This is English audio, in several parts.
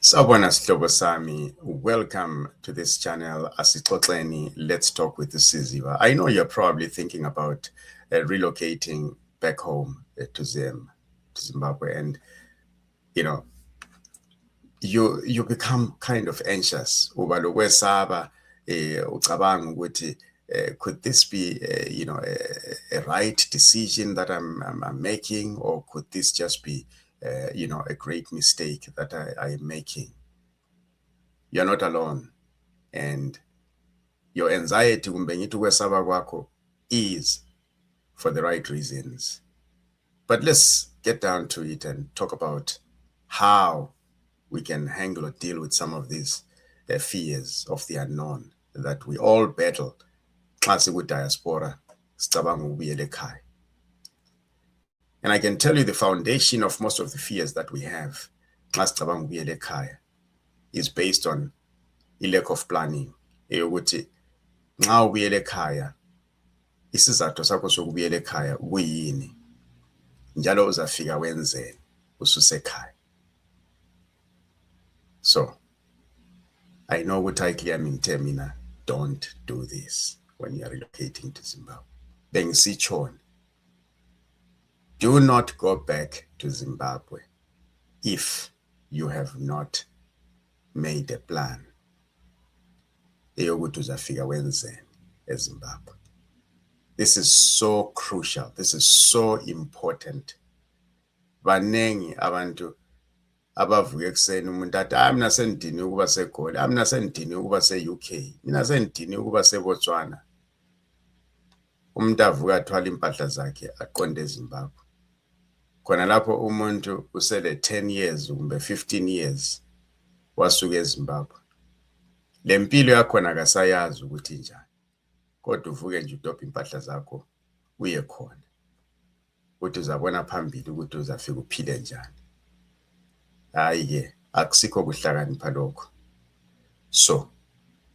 Sawubona sihlobo sami, welcome to this channel Asixoxeni, Let's Talk with Siziva. I know you're probably thinking about relocating back home to Zimbabwe, and you know you become kind of anxious uba lokwesaba ucabanga ukuthi could this be a right decision that I'm making, or could this just be a great mistake that I am making? You're not alone, and your anxiety kumbe ngithi ukwesaba kwakho is for the right reasons. But let's get down to it and talk about how we can handle or deal with some of these fears of the unknown that we all battle xa siku-diaspora sicabanga ukubuyela ekhaya. And I can tell you the foundation of most of the fears that we have xa sicabanga ukubuyela ekhaya is based on a lack of planning. Eyokuthi nxa ubuyela ekhaya isizathu sakho sokubuyela ekhaya kuyini njalo uzafika wenzeni ususekhaya. So I know ukuthi ayikuyaminthe mina, don't do this when you are relocating to Zimbabwe. Bengisitshoni, do not go back to Zimbabwe if you have not made a plan eyokuthi uzafika wenzeni eZimbabwe. This is so crucial. This is so important. Banengi abantu abavuka ekuseni umuntu athi mina sendini ukuba seGoli, mina sendini ukuba se-UK, mina sendini ukuba seBotswana. Umuntu avuka athwala impahla zakhe aqonde eZimbabwe. Khona lapho umuntu usele 10 years kumbe 15 years wasuka eZimbabwe. Lempilo yakhona akasayazi ukuthi njani. Kodwa uvuke nje udobha impahla zakho uye khona. Ukuthi uzabona phambili ukuthi uzafika uphile njani. Hayi-ke akusikho kuhlakanipha lokho. So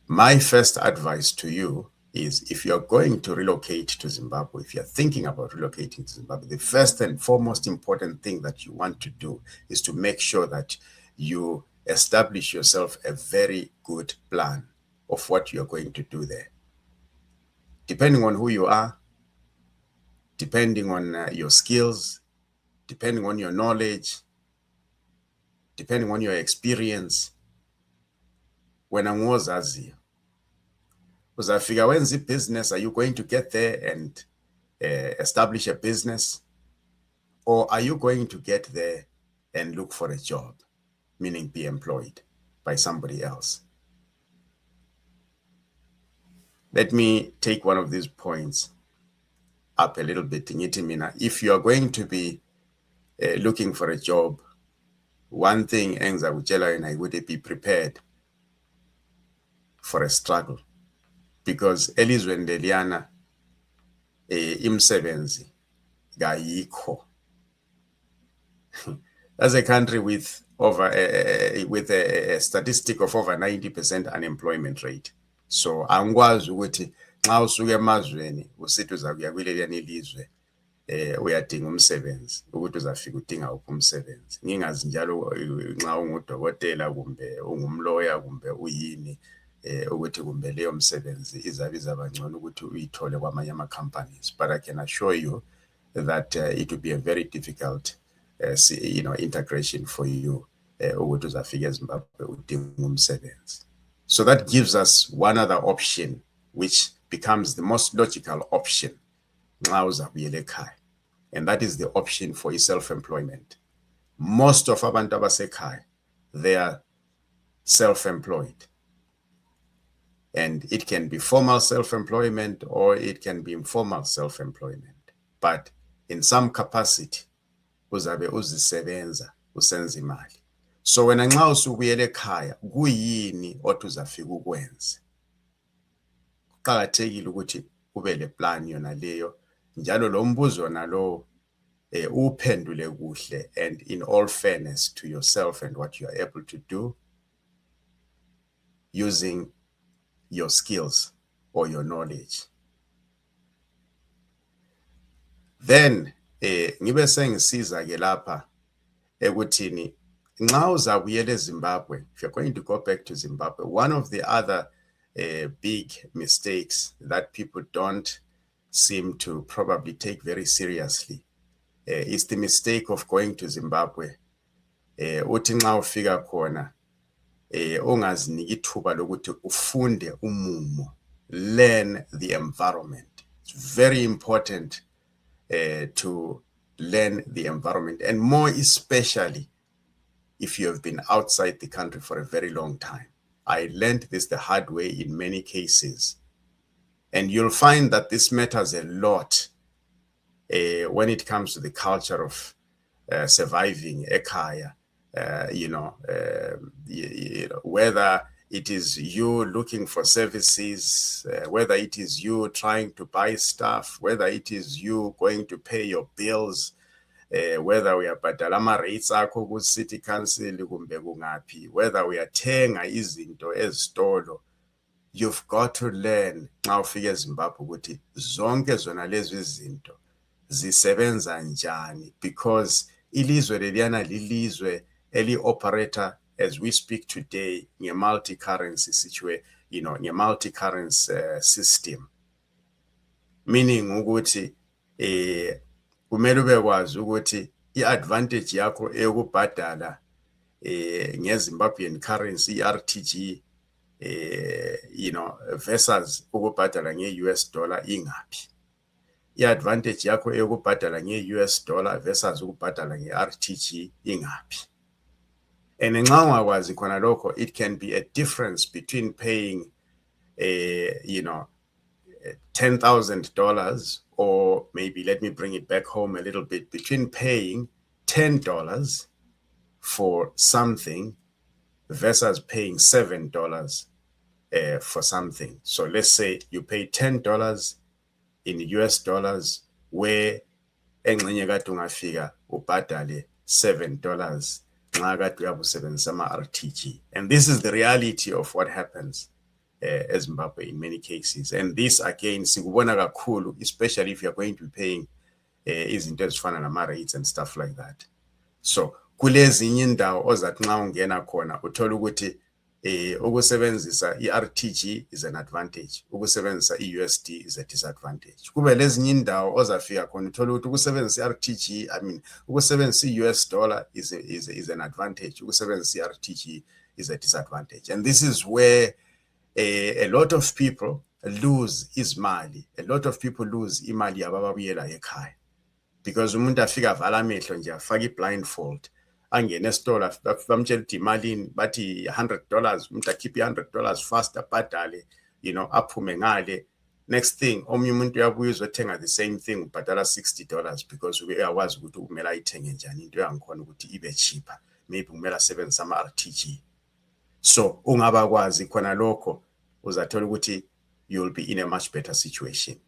my first advice to you is, if you're going to relocate to Zimbabwe, if you're thinking about relocating to Zimbabwe, the first and foremost important thing that you want to do is to make sure that you establish yourself a very good plan of what you're going to do there. Depending on who you are, depending on your skills, depending on your knowledge, depending on your experience, when angozaziyo uzafika wenza business, are you going to get there and establish a business, or are you going to get there and look for a job, meaning be employed by somebody else? Let me take one of these points up a little bit. If you are going to be looking for a job, one thing engizakutshela yona ukuthi be prepared for a struggle, because elizweni leliyana imsebenzi kayikho. That's a country with a statistic of over 90% unemployment rate. So angikwazi ukuthi nxa usuka emazweni usithi uzakuya kuleliyana ilizwe uyadinga umsebenzi ukuthi uzafika udinga uphi umsebenzi. Ngingazi njalo nxa ungudokotela kumbe ungumlawyer kumbe uyini ukuthi kumbe leyo msebenzi izabiza bangcono ukuthi uyithole kwamanye ama-companies. But I can assure you that it will be a very difficult integration for you ukuthi uzafika eZimbabwe udinga umsebenzi. So that gives us one other option, which becomes the most logical option, and that is the option for self-employment. Most of abantu abasekhaya, they are self-employed, and it can be formal self-employment or it can be informal self-employment, but in some capacity uzabe uzisebenza usenza imali. So wena nxa usubuyela ekhaya kuyini othi uzafika ukwenze? Kuqakathekile ukuthi ube le plan yona leyo, njalo lo mbuzo nalo uphendule kuhle and in all fairness to yourself and what you are able to do using your skills or your knowledge. Then ngibe sengisiza ke lapha ekuthini nxa uzabuyela eZimbabwe, if you're going to go back to Zimbabwe, one of the other big mistakes that people don't seem to probably take very seriously is the mistake of going to Zimbabwe. Uthi nxa ufika khona ungaziniki ithuba lokuthi ufunde umumo, learn the environment. It's very important to learn the environment, and more especially if you have been outside the country for a very long time. I learned this the hard way in many cases. And you'll find that this matters a lot when it comes to the culture of surviving ekhaya. Whether it is you looking for services, whether it is you trying to buy stuff, whether it is you going to pay your bills, whether uyabhadala ama-rates akho ku-city council kumbe kungaphi, whether uyathenga izinto ezitolo, you've got to learn nxa ufika eZimbabwe ukuthi zonke zona lezi izinto zisebenza njani, because ilizwe leliyana lilizwe eli-operator as we speak today nge-multi-currency nge-multi-currency system, meaning ukuthi kumele ubekwazi ukuthi i-advantage yakho eyokubhadala nge-Zimbabwean currency, i-RTG, versus ukubhadala nge-US dollar ingaphi. I-advantage yakho eyokubhadala nge-US dollar versus ukubhadala nge-RTG ingaphi. And nxa ungakwazi khona lokho, it can be a difference between paying $10,000, or maybe, let me bring it back home a little bit, between paying $10 for something versus paying $7 for something. So let's say you pay $10 in US dollars, where engxenye kade ungafika ubhadale $7 nxa kade uyabusebenzisa ama-RTG. And this is the reality of what happens eZimbabwe in many cases. And this again sikubona kakhulu, especially if you're going to be paying izinto ezifana nama-rates and stuff like that. So kulezinye indawo ozathi nxa ungena khona uthola ukuthi ukusebenzisa i-RTG is an advantage, ukusebenzisa i-USD is a disadvantage. Kube lezinye indawo ozafika khona uthola ukuthi ukusebenzisa i-RTG, ukusebenzisa i-US dollar is an advantage, ukusebenzisa i-RTG is a disadvantage. And this is where a lot of people lose izimali, a lot of people lose imali yababuyela ekhaya, because umuntu afika avala amehlo nje afaka i-blindfold, angene esitolo bamtshela ukuthi imalini, bathi $100, umuntu akhiphe $100 fast abhadale, aphume ngale. Next thing, omunye umuntu uyabuya uzothenga the same thing ubhadala $60 because uyawazi ukuthi kumele ayithenge njani into yangikhona ukuthi ibe cheaper, maybe kumele asebenzise ama-RTG. So ungabakwazi khona lokho uzathola ukuthi you'll be in a much better situation.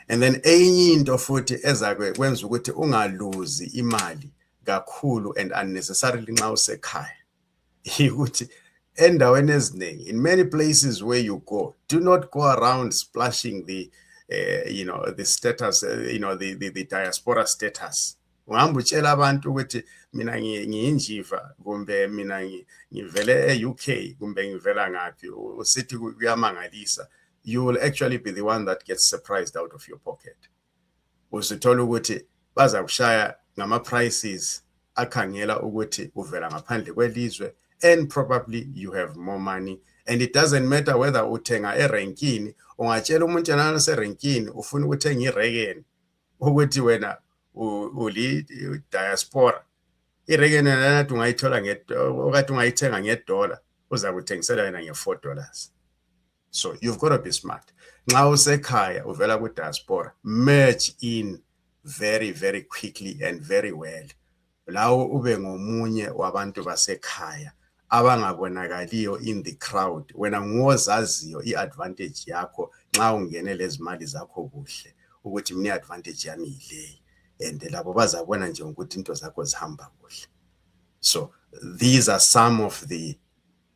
And then enye into futhi ezakwe kwenza ukuthi ungaluzi imali kakhulu and unnecessarily nxa usekhaya ukuthi endaweni eziningi, in many places where you go, do not go around splashing the the status, the diaspora status. Ungahamba utshela abantu ukuthi mina ngiyinjiva kumbe mina ngivele e-UK kumbe ngivela ngaphi, usithi kuyamangalisa, you will actually be the one that gets surprised out of your pocket. Usithola ukuthi baza kushaya ngama-prices akhangela ukuthi uvela ngaphandle kwelizwe, and probably you have more money. And it doesn't matter whether uthenga erenkini, ungatshela umuntu yana serenkini ufuna ukuthenga irekeni ukuthi wena uli diaspora, irekeni nathi ungayithola okade ungayithenga $1 uza kuthengisela wena nge-$4. So you've got to be smart. Nxa usekhaya uvela ku-diaspora, merge in very, very quickly and very well. Lawo ube ngomunye wabantu basekhaya abangabonakaliyo in the crowd, wena ngozaziyo i-advantage yakho nxa ungene lezi mali zakho kuhle ukuthi mina i-advantage yami yileyi, and labo bazabona nje ukuthi into zakho zihamba kuhle. So these are some of the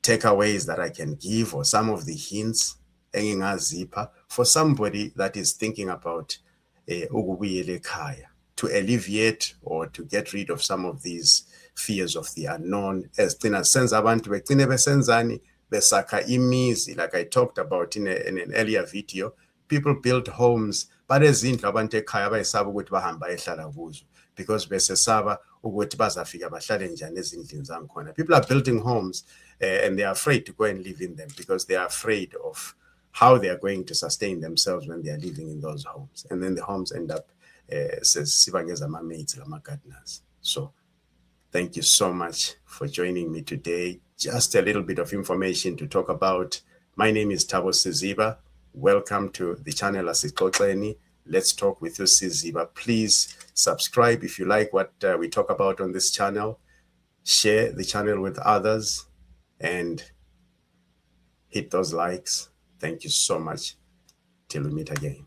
takeaways that I can give, or some of the hints engingazipha for somebody that is thinking about ukubuyela ekhaya. to alleviate or to get rid of some of these fears of the unknown. Ezigcina senza abantu begcine besenzani besakha imizi, like I talked about in an earlier video. People built homes, but ezindlu abantu ekhaya bayesaba ukuthi bahamba ehlala kuzo because besesaba ukuthi bazafika bahlale njani ezindlini zangikhona. People are building homes and they are afraid to go and live in them because they are afraid of how they are going to sustain themselves when they are living in those homes. And then the homes end up sibangeza ama-maids lama-gardeners. So thank you so much for joining me today. Just a little bit of information to talk about. My name is Thabo Siziba. Welcome to the channel Asixoxeni. Let's talk with you, Siziba. Please subscribe if you like what we talk about on this channel. Share the channel with others and hit those likes. Thank you so much. Till we meet again.